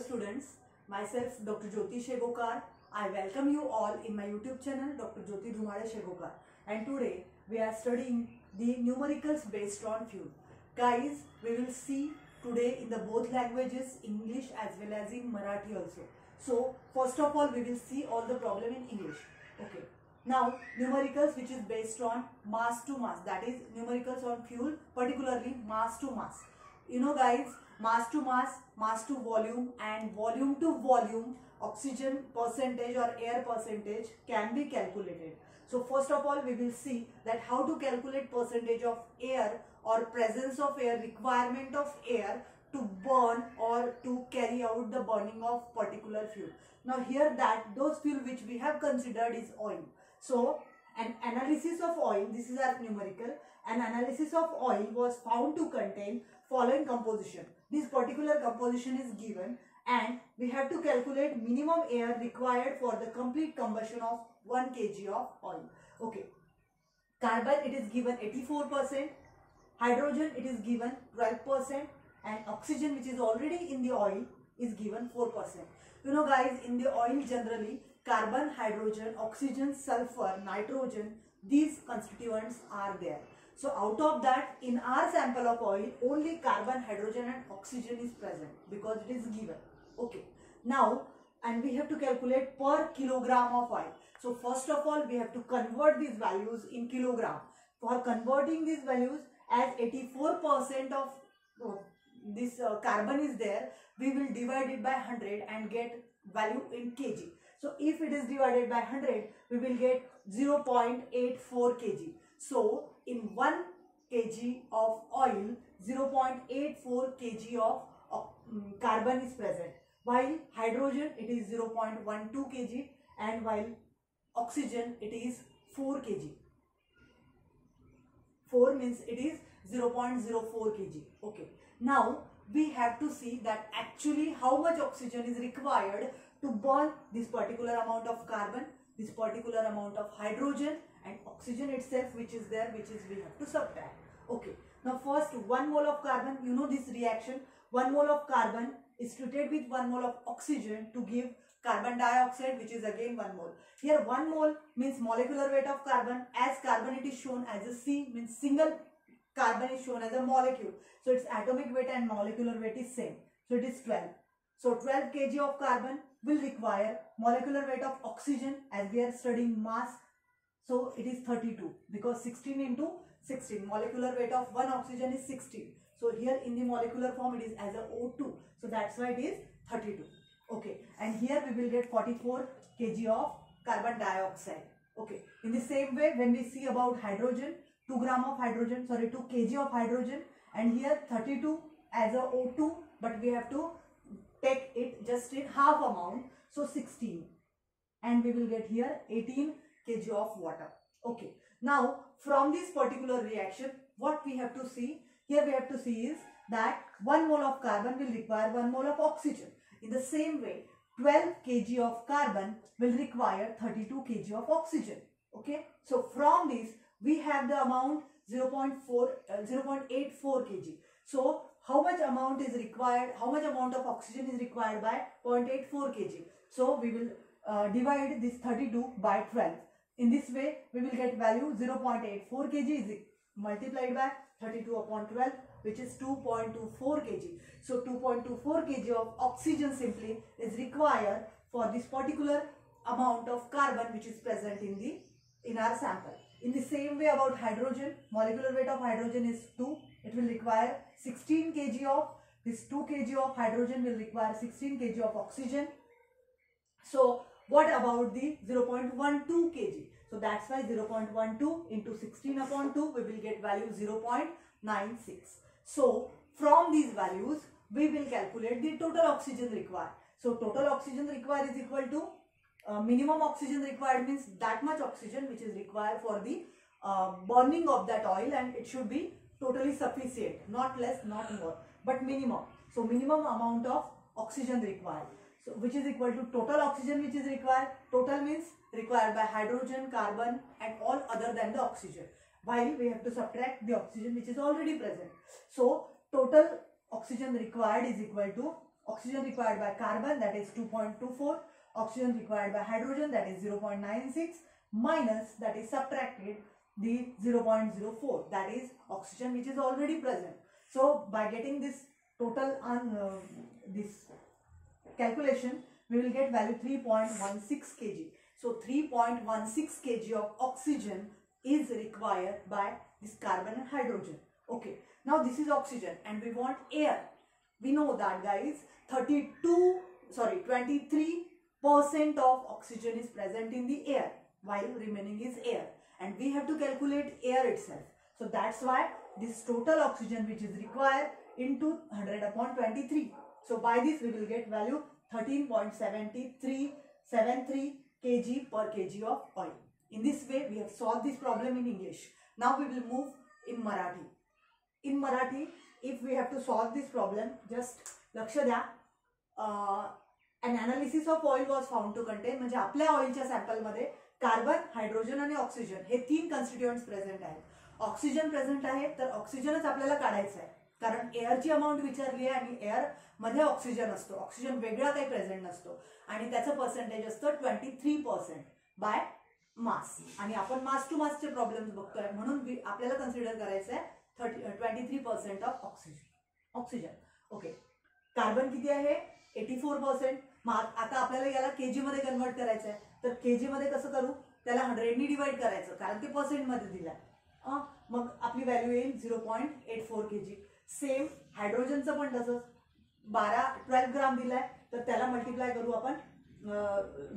students, myself Dr. Jyoti Shegokar. I welcome you all in my YouTube channel Dr. Jyoti Dhumade Shegokar, and today we are studying the numericals based on fuel. Guys, we will see today in the both languages, English as well as in Marathi also. So first of all we will see all the problem in English. Okay. Now numericals which is based on mass to mass, that is numericals on fuel, particularly mass to mass. You know guys, mass to mass, mass to volume and volume to volume, oxygen percentage or air percentage can be calculated. So first of all we will see that how to calculate percentage of air or presence of air, requirement of air to burn or to carry out the burning of particular fuel. Now here that those fuel which we have considered is oil. So an analysis of oil, this is our numerical, an analysis of oil was found to contain following composition. This particular composition is given and we have to calculate minimum air required for the complete combustion of 1 kg of oil. Okay. Carbon it is given 84%, hydrogen it is given 12%, and oxygen which is already in the oil is given 4%. You know guys, in the oil generally carbon, hydrogen, oxygen, sulfur, nitrogen, these constituents are there. So out of that, in our sample of oil, only carbon, hydrogen and oxygen is present because it is given. Okay. Now, and we have to calculate per kilogram of oil. So first of all, we have to convert these values in kilogram. For converting these values, as 84% of this carbon is there, we will divide it by 100 and get value in kg. So if it is divided by 100, we will get 0.84 kg. So in 1 kg of oil, 0.84 kg of carbon is present. While hydrogen it is 0.12 kg and while oxygen it is 4 kg. 4 means it is 0.04 kg. Okay. Now we have to see that actually how much oxygen is required to burn this particular amount of carbon, this particular amount of hydrogen and oxygen itself which is there, which is we have to subtract. Okay. Now first 1 mole of carbon, you know this reaction, 1 mole of carbon is treated with 1 mole of oxygen to give carbon dioxide which is again 1 mole. Here 1 mole means molecular weight of carbon, as carbon it is shown as a C, means single carbon is shown as a molecule. So its atomic weight and molecular weight is same. So it is 12. So 12 kg of carbon will require molecular weight of oxygen, as we are studying mass. So it is 32 because 16 into 16. Molecular weight of one oxygen is 16. So here in the molecular form it is as a O2. So that's why it is 32. Okay. And here we will get 44 kg of carbon dioxide. Okay. In the same way, when we see about hydrogen, 2 kg of hydrogen, and here 32 as a O2, but we have to take it just in half amount, so 16, and we will get here 18 kg of water. Okay. Now from this particular reaction, what we have to see here, we have to see is that 1 mole of carbon will require 1 mole of oxygen. In the same way, 12 kg of carbon will require 32 kg of oxygen. Okay. So from this we have the amount 0.84 kg. So how much amount is required, how much amount of oxygen is required by 0.84 kg. So we will divide this 32 by 12. In this way we will get value 0.84 kg is multiplied by 32 upon 12, which is 2.24 kg. So 2.24 kg of oxygen simply is required for this particular amount of carbon which is present in our sample. In the same way about hydrogen, molecular weight of hydrogen is 2. It will require 16 kg of this 2 kg of hydrogen will require 16 kg of oxygen. So what about the 0.12 kg? So that's why 0.12 into 16 upon 2 we will get value 0.96. So from these values we will calculate the total oxygen required. So total oxygen required is equal to minimum oxygen required means that much oxygen which is required for the burning of that oil, and it should be totally sufficient, not less, not more, but minimum. So minimum amount of oxygen required, so which is equal to total oxygen which is required. Total means required by hydrogen, carbon and all other than the oxygen, while we have to subtract the oxygen which is already present. So total oxygen required is equal to oxygen required by carbon, that is 2.24, oxygen required by hydrogen, that is 0.96, minus, that is subtracted, the 0.04, that is oxygen which is already present. So by getting this total on this calculation, we will get value 3.16 kg. So 3.16 kg of oxygen is required by this carbon and hydrogen. Okay, now this is oxygen and we want air. We know that, guys, 23% of oxygen is present in the air, while remaining is air, and we have to calculate air itself. So that's why this total oxygen which is required into 100/23. So by this we will get value 13.73 kg per kg of oil. In this way we have solved this problem in English. Now we will move in Marathi. In Marathi, if we have to solve this problem, just लक्ष द्या. An analysis of oil was found to contain, म्हणजे आपल्या ऑइलच्या sample मध्ये carbon, hydrogen आणि oxygen हे 3 constituents present आहेत. Oxygen present आहे तर ऑक्सिजनच आपल्याला काढायचं आहे, कारण एअरची अमाऊंट विचारली आहे आणि एअर मध्ये ऑक्सिजन असतो. ऑक्सिजन वेगळा काही प्रेझेंट नसतो आणि त्याचं पर्सेंटेज असतं 23% बाय मास. आणि आपण मास टू मासचे प्रॉब्लेम्स बघतोय म्हणून आपल्याला कन्सिडर करायचं आहे 23% ऑफ ऑक्सिजन. ओके, कार्बन किती आहे? 84%. आता आपल्याला याला केजी मध्ये कन्वर्ट करायचं आहे, तर केजी मध्ये कसं करू? त्याला 100 ने डिवाइड करायचं, कारण ते पर्सेंट मध्ये दिलाय. मग आपली व्हॅल्यू येईल 0.84 kg. सेम हायड्रोजनचं पण तसंच 12 ग्राम दिलाय, तर त्याला मल्टिप्लाय करू आपण,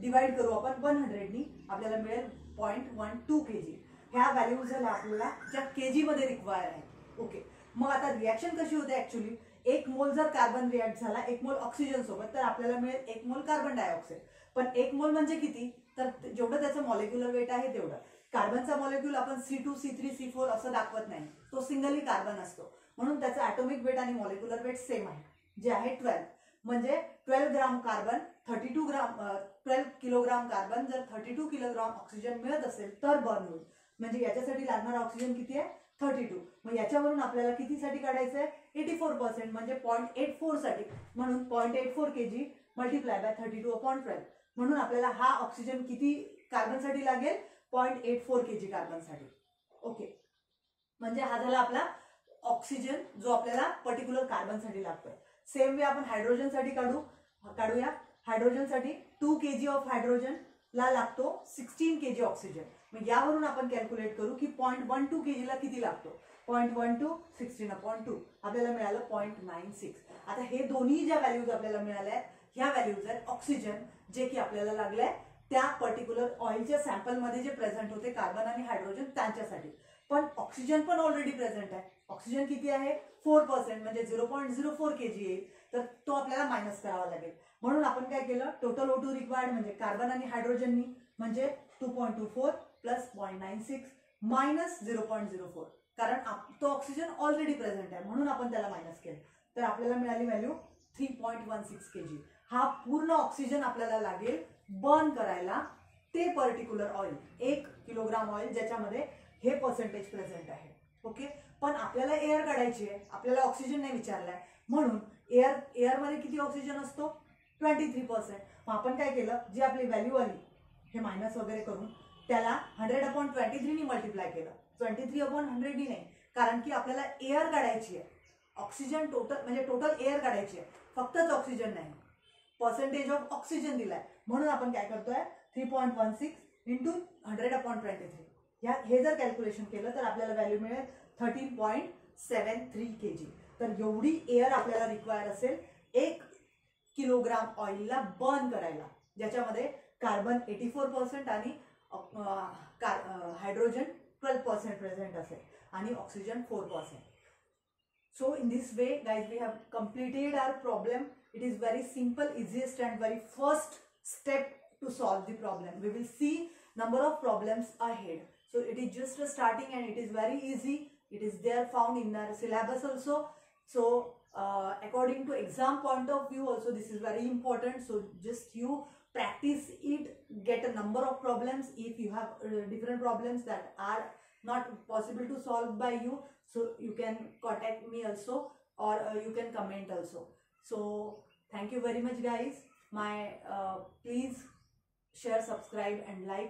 डिवाइड करू आपण 100 नी, आपल्याला मिळेल 0.12 kg. ह्या व्हॅल्यू झाल्या आपल्याला ज्या केजी मध्ये रिक्वायर आहे. ओके, मग आता रिॲक्शन कशी होते? ऍक्च्युली 1 मोल जर कार्बन रिॲक्ट झाला 1 मोल ऑक्सिजन सोबत, तर आपल्याला मिळेल 1 मोल कार्बन डायऑक्साईड. पण 1 मोल म्हणजे किती? तर जेवढं त्याचं मॉलिक्युलर वेट आहे तेवढं. कार्बनचा मॉलिक्यूल आपण C2, C3, C4 असं दाखवत नाही, तो सिंगली कार्बन असतो, म्हणून त्याचं ॲटॉमिक वेट आणि मॉलिक्युलर वेट सेम आहे, जे आहे 12. म्हणजे 12 ग्राम कार्बन 12 किलोग्राम कार्बन जर 32 किलोग्राम ऑक्सिजन मिळत असेल तर बर्न होईल. म्हणजे याच्यासाठी लागणारा ऑक्सिजन किती आहे? 32. मग याच्यावरून आपल्याला कितीसाठी काढायचं आहे? 84%, म्हणजे 0.84 साठी. म्हणून 0.84 kg मल्टिप्लाय बाय 32/12. म्हणून आपल्याला हा ऑक्सिजन किती कार्बनसाठी लागेल? 0.84 kg कार्बनसाठी. ओके, म्हणजे हा झाला आपला ऑक्सिजन जो आपल्याला पर्टिक्युलर कार्बनसाठी लागतोय. सेम वे आपण हायड्रोजनसाठी काढूया. हायड्रोजनसाठी 2 kg ऑफ हायड्रोजन ला लागतो 16 kg ऑक्सिजन. मग यावरून आपण कॅल्क्युलेट करू की 0.12 kg ला किती लागतो. 0.12 16/2 आपल्याला मिळालं 0.96. आता हे दोन्ही ज्या व्हॅल्यूज आपल्याला मिळाल्या ह्या व्हॅल्यूज आहेत ऑक्सिजन, जे की आपल्याला लागलंय त्या पर्टिक्युलर ऑइलच्या सॅम्पल मध्ये जे प्रेझेंट होते कार्बन आणि हायड्रोजन त्यांच्यासाठी. पण ऑक्सिजन पण ऑलरेडी प्रेझेंट आहे. ऑक्सिजन किती आहे? 4%, म्हणजे 0.04 kg येईल, तर तो आपल्याला मायनस करावा लागेल. म्हणून आपण काय केलं? टोटल O2 रिक्वायर्ड म्हणजे कार्बन आणि हायड्रोजननी, म्हणजे 2.24 प्लस 0.96 मायनस 0.04, कारण तो ऑक्सिजन ऑलरेडी प्रेझेंट आहे म्हणून आपण त्याला मायनस केलं. तर आपल्याला मिळाली व्हॅल्यू 3.16 kg. हा पूर्ण ऑक्सिजन आपल्याला लागेल बर्न करायला ते पर्टिक्युलर ऑइल, 1 किलोग्राम ऑइल ज्याच्यामध्ये हे पर्सेंटेज प्रेझेंट आहे. ओके, पण आपल्याला एअर काढायची आहे, आपल्याला ऑक्सिजन नाही विचारलाय, म्हणून एअरमध्ये किती ऑक्सिजन असतो? 23%. मग आपण काय केलं? जी आपली व्हॅल्यू आली हे मायनस वगैरे करून त्याला 100/23 नी मल्टिप्लाय केलं. 23/100 नी नाही, कारण की आपल्याला एअर काढायची आहे. ऑक्सिजन टोटल म्हणजे टोटल एअर काढायची आहे, फक्तच ऑक्सिजन नाही. पर्सेंटेज ऑफ ऑक्सिजन दिलाय म्हणून आपण काय करतोय? 3.16 इंटू 100/23. हे जर कॅल्क्युलेशन केलं तर आपल्याला व्हॅल्यू मिळेल 13.73 kg. तर एवढी एअर आपल्याला रिक्वायर असेल 1 किलोग्राम ऑइलला बर्न करायला, ज्याच्यामध्ये कार्बन 84% आणि हायड्रोजन 12% प्रेझेंट असेल आणि oxygen 4%. So in this way, guys, we have completed our problem. It is very simple, easiest and very first step to solve the problem. We will see number of problems ahead. So it is just a starting and it is very easy. It is there found in our syllabus also. So according to exam point of view also this is very important. So just you practice it, get a number of problems. If you have different problems that are not possible to solve by you, so you can contact me also, or you can comment also. So Thank you very much, guys. Please share, subscribe, and like